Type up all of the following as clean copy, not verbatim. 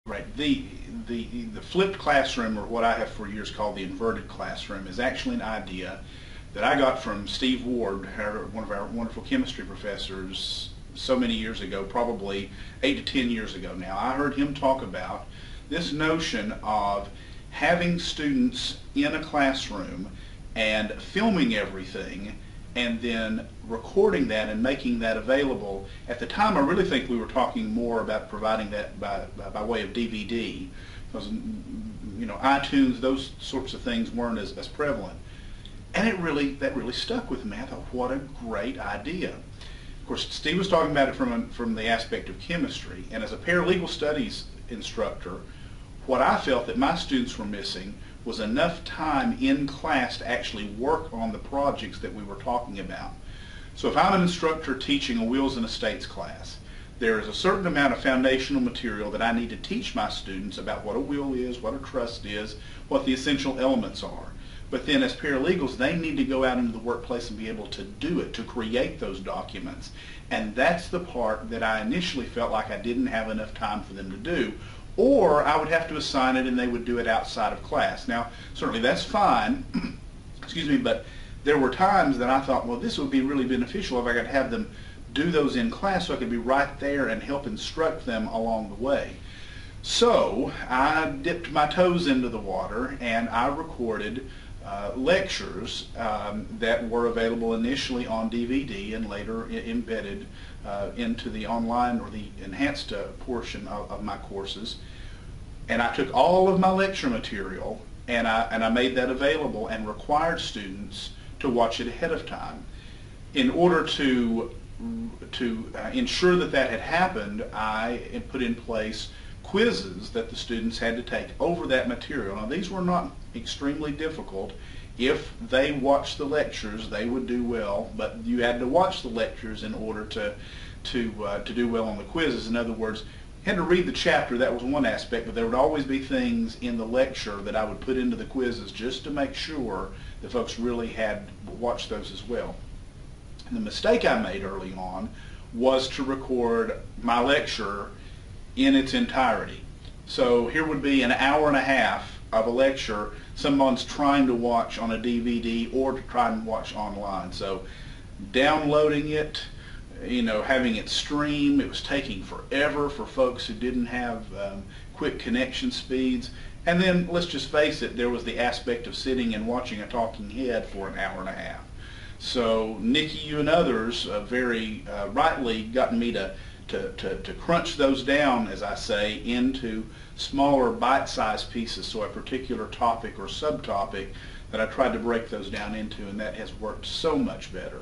Right. The flipped classroom, or what I have for years called the inverted classroom, is actually an idea that I got from Steve Ward, one of our wonderful chemistry professors, so many years ago, probably 8 to 10 years ago now. I heard him talk about this notion of having students in a classroom and filming everything and then recording that and making that available. At the time, I really think we were talking more about providing that by way of DVD, because iTunes, those sorts of things weren't as prevalent. And that really stuck with me. I thought, what a great idea. Of course, Steve was talking about it from the aspect of chemistry, and as a paralegal studies instructor, what I felt that my students were missing was enough time in class to actually work on the projects that we were talking about. So if I'm an instructor teaching a wills and estates class, there is a certain amount of foundational material that I need to teach my students about what a will is, what a trust is, what the essential elements are. But then as paralegals, they need to go out into the workplace and be able to do it, to create those documents. And that's the part that I initially felt like I didn't have enough time for them to do. Or I would have to assign it and they would do it outside of class. Now, certainly that's fine, excuse me, but there were times that I thought, well, this would be really beneficial if I could have them do those in class so I could be right there and help instruct them along the way. So I dipped my toes into the water and I recorded lectures that were available initially on DVD and later embedded into the online or the enhanced portion of my courses. And I took all of my lecture material and I made that available and required students to watch it ahead of time. In order to ensure that that had happened, I put in place quizzes that the students had to take over that material. Now, these were not extremely difficult. If they watched the lectures, they would do well, but you had to watch the lectures in order to do well on the quizzes. In other words, you had to read the chapter. That was one aspect, but there would always be things in the lecture that I would put into the quizzes just to make sure that folks really had watched those as well. And the mistake I made early on was to record my lecture in its entirety. So here would be an hour and a half of a lecture someone's trying to watch on a DVD or to try and watch online. So downloading it, having it stream, it was taking forever for folks who didn't have quick connection speeds. And then, let's just face it, there was the aspect of sitting and watching a talking head for an hour and a half. So Nikki, you and others very rightly got me to crunch those down, as I say, into smaller bite-sized pieces, so a particular topic or subtopic that I tried to break those down into, and that has worked so much better.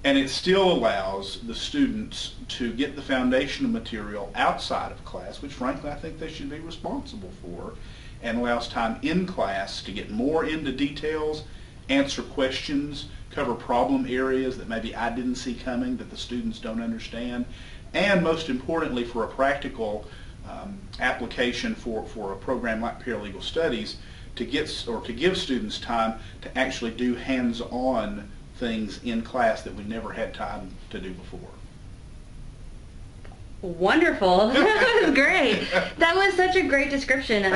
And it still allows the students to get the foundational material outside of class, which frankly I think they should be responsible for, and allows time in class to get more into details, answer questions, cover problem areas that maybe I didn't see coming that the students don't understand, and most importantly, for a practical application for a program like paralegal studies, to give students time to actually do hands-on things in class that we never had time to do before. Wonderful. That was great. That was such a great description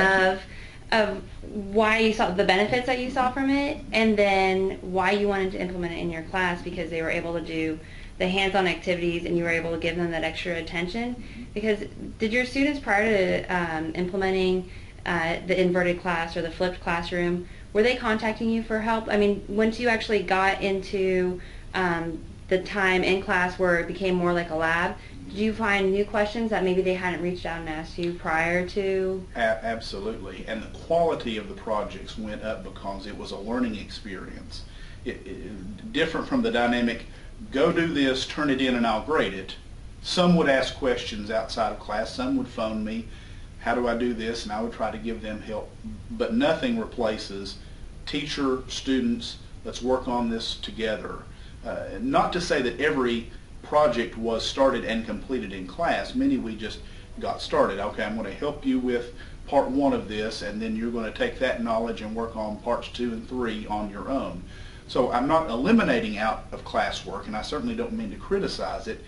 of why you saw the benefits that you saw from it, and then why you wanted to implement it in your class, because they were able to do the hands-on activities and you were able to give them that extra attention. Because did your students, prior to implementing the inverted class or the flipped classroom, were they contacting you for help? I mean, once you actually got into the time in class where it became more like a lab, did you find new questions that maybe they hadn't reached out and asked you prior to? Absolutely, and the quality of the projects went up because it was a learning experience. Different from the dynamic, go do this, turn it in, and I'll grade it. Some would ask questions outside of class, some would phone me, how do I do this, and I would try to give them help. But nothing replaces teacher, students, let's work on this together. Not to say that every project was started and completed in class. Many we just got started. Okay, I'm going to help you with part 1 of this, and then you're going to take that knowledge and work on parts 2 and 3 on your own. So I'm not eliminating out of classwork, and I certainly don't mean to criticize it.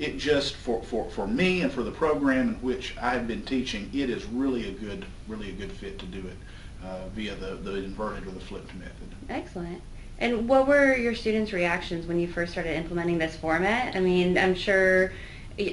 it just, for me and for the program in which I have been teaching, it is really a good fit to do it via the inverted or the flipped method. Excellent. And what were your students' reactions when you first started implementing this format? I mean, I'm sure,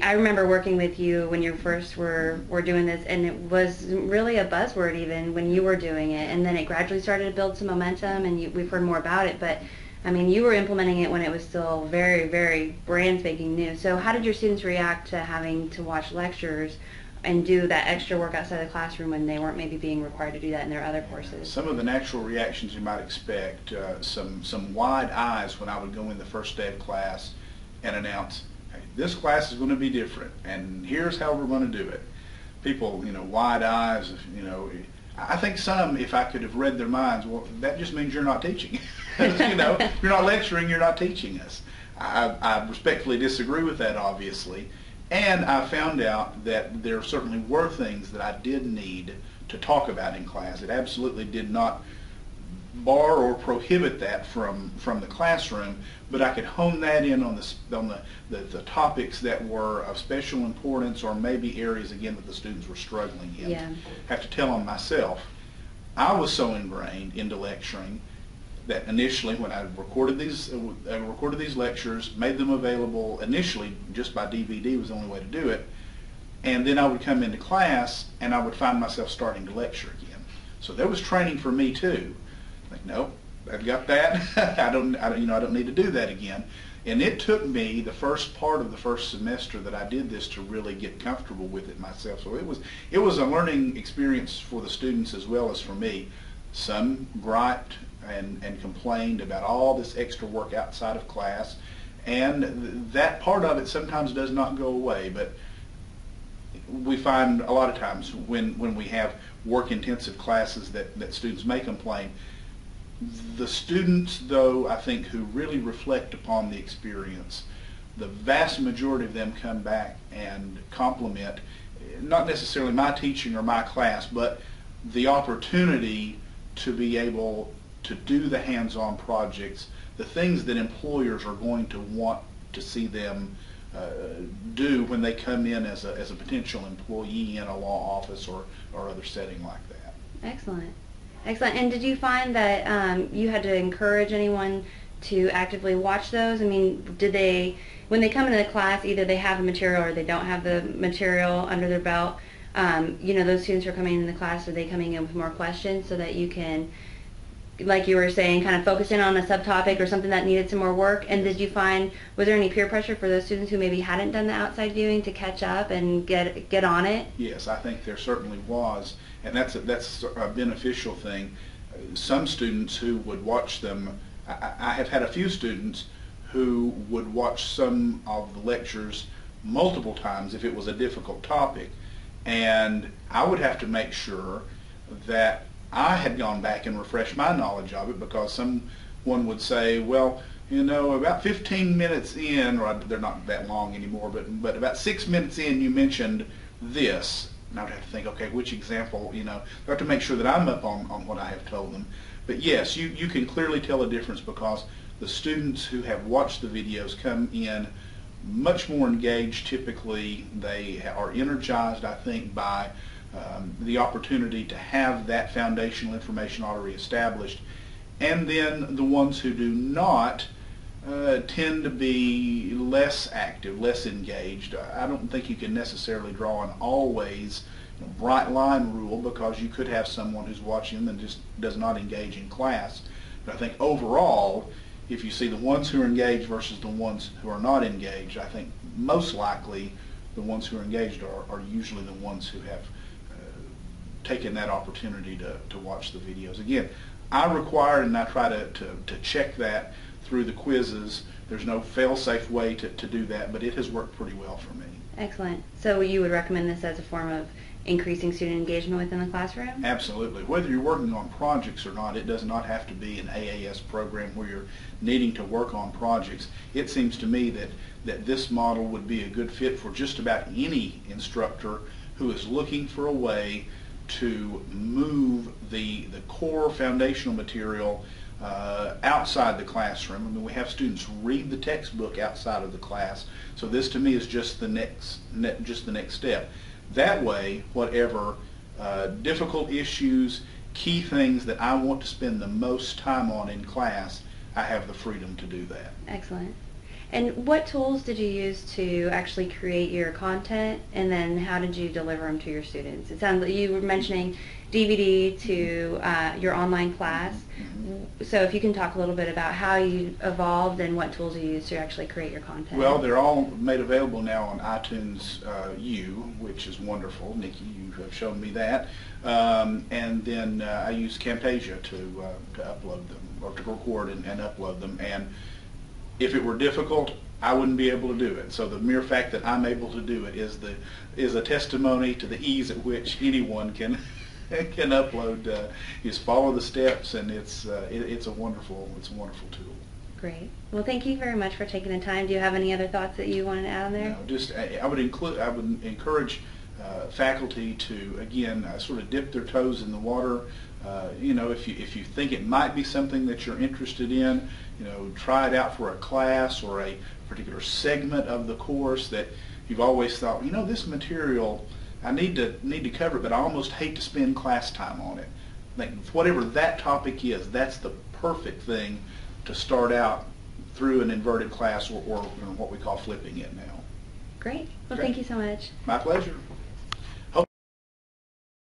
I remember working with you when you first were doing this, and it was really a buzzword even when you were doing it, and then it gradually started to build some momentum, and we've heard more about it, but I mean, you were implementing it when it was still very, very brand spanking new. So how did your students react to having to watch lectures and do that extra work outside the classroom when they weren't maybe being required to do that in their other courses? Some of the natural reactions you might expect, some wide eyes when I would go in the first day of class and announce, hey, this class is going to be different, and here's how we're going to do it. People, wide eyes, I think some, if I could have read their minds, well, that just means you're not teaching. If you're not lecturing, you're not teaching us. I respectfully disagree with that, obviously. And I found out that there certainly were things that I did need to talk about in class. It absolutely did not bar or prohibit that from the classroom, but I could hone that in on the topics that were of special importance, or maybe areas again that the students were struggling in. Yeah. I have to tell on myself, I was so ingrained into lecturing that initially when I recorded these lectures, made them available initially just by DVD was the only way to do it, and then I would come into class and I would find myself starting to lecture again. So there was training for me too. Like, no, I've got that. I don't need to do that again. And it took me the first part of the first semester that I did this to really get comfortable with it myself. So it was a learning experience for the students as well as for me. Some griped and complained about all this extra work outside of class, and that part of it sometimes does not go away, but we find a lot of times when we have work-intensive classes that students may complain. The students, though, I think, who really reflect upon the experience, the vast majority of them come back and compliment, not necessarily my teaching or my class, but the opportunity to be able to do the hands-on projects, the things that employers are going to want to see them do when they come in as a potential employee in a law office or other setting like that. Excellent. Excellent. And did you find that you had to encourage anyone to actively watch those? I mean, when they come into the class, either they have the material or they don't have the material under their belt, those students who are coming into the class, are they coming in with more questions so that you can, like you were saying, kind of focus in on a subtopic or something that needed some more work? And did you find, was there any peer pressure for those students who maybe hadn't done the outside viewing to catch up and get on it? Yes, I think there certainly was, and that's a beneficial thing. Some students who would watch them, I have had a few students who would watch some of the lectures multiple times if it was a difficult topic, and I would have to make sure that I had gone back and refreshed my knowledge of it, because someone would say, well, about 15 minutes in, or they're not that long anymore, but about 6 minutes in you mentioned this. And I would have to think, okay, which example, I have to make sure that I'm up on what I have told them. But yes, you can clearly tell a difference, because the students who have watched the videos come in much more engaged typically. They are energized, I think, by the opportunity to have that foundational information already established. And then the ones who do not tend to be less active, less engaged. I don't think you can necessarily draw an always bright line rule, because you could have someone who's watching and just does not engage in class. But I think overall, if you see the ones who are engaged versus the ones who are not engaged, I think most likely the ones who are engaged are usually the ones who have taken that opportunity to watch the videos. Again, I require and I try to check that through the quizzes. There's no fail-safe way to do that, but it has worked pretty well for me. Excellent. So you would recommend this as a form of increasing student engagement within the classroom? Absolutely. Whether you're working on projects or not, it does not have to be an AAS program where you're needing to work on projects. It seems to me that this model would be a good fit for just about any instructor who is looking for a way to move the core foundational material outside the classroom. I mean, we have students read the textbook outside of the class. So this to me is just the next step. That way, whatever difficult issues, key things that I want to spend the most time on in class, I have the freedom to do that. Excellent. And what tools did you use to actually create your content, and then how did you deliver them to your students? It sounds like you were mentioning DVD to your online class. So if you can talk a little bit about how you evolved and what tools you used to actually create your content. Well, they're all made available now on iTunes U, which is wonderful. Nikki, you have shown me that. And then I use Camtasia to upload them, or to record and upload them. And if it were difficult, I wouldn't be able to do it. So the mere fact that I'm able to do it is a testimony to the ease at which anyone can upload. Just follow the steps, and it's a wonderful tool. Great. Well, thank you very much for taking the time. Do you have any other thoughts that you wanted to add on there? No, just I would encourage faculty to, again, sort of dip their toes in the water. You know, if you think it might be something that you're interested in, you know, try it out for a class or a particular segment of the course that you've always thought, you know, this material I need to cover it, but I almost hate to spend class time on it. Like, whatever that topic is, that's the perfect thing to start out through an inverted class, or what we call flipping it now. Great. Well, Okay. thank you so much. My pleasure.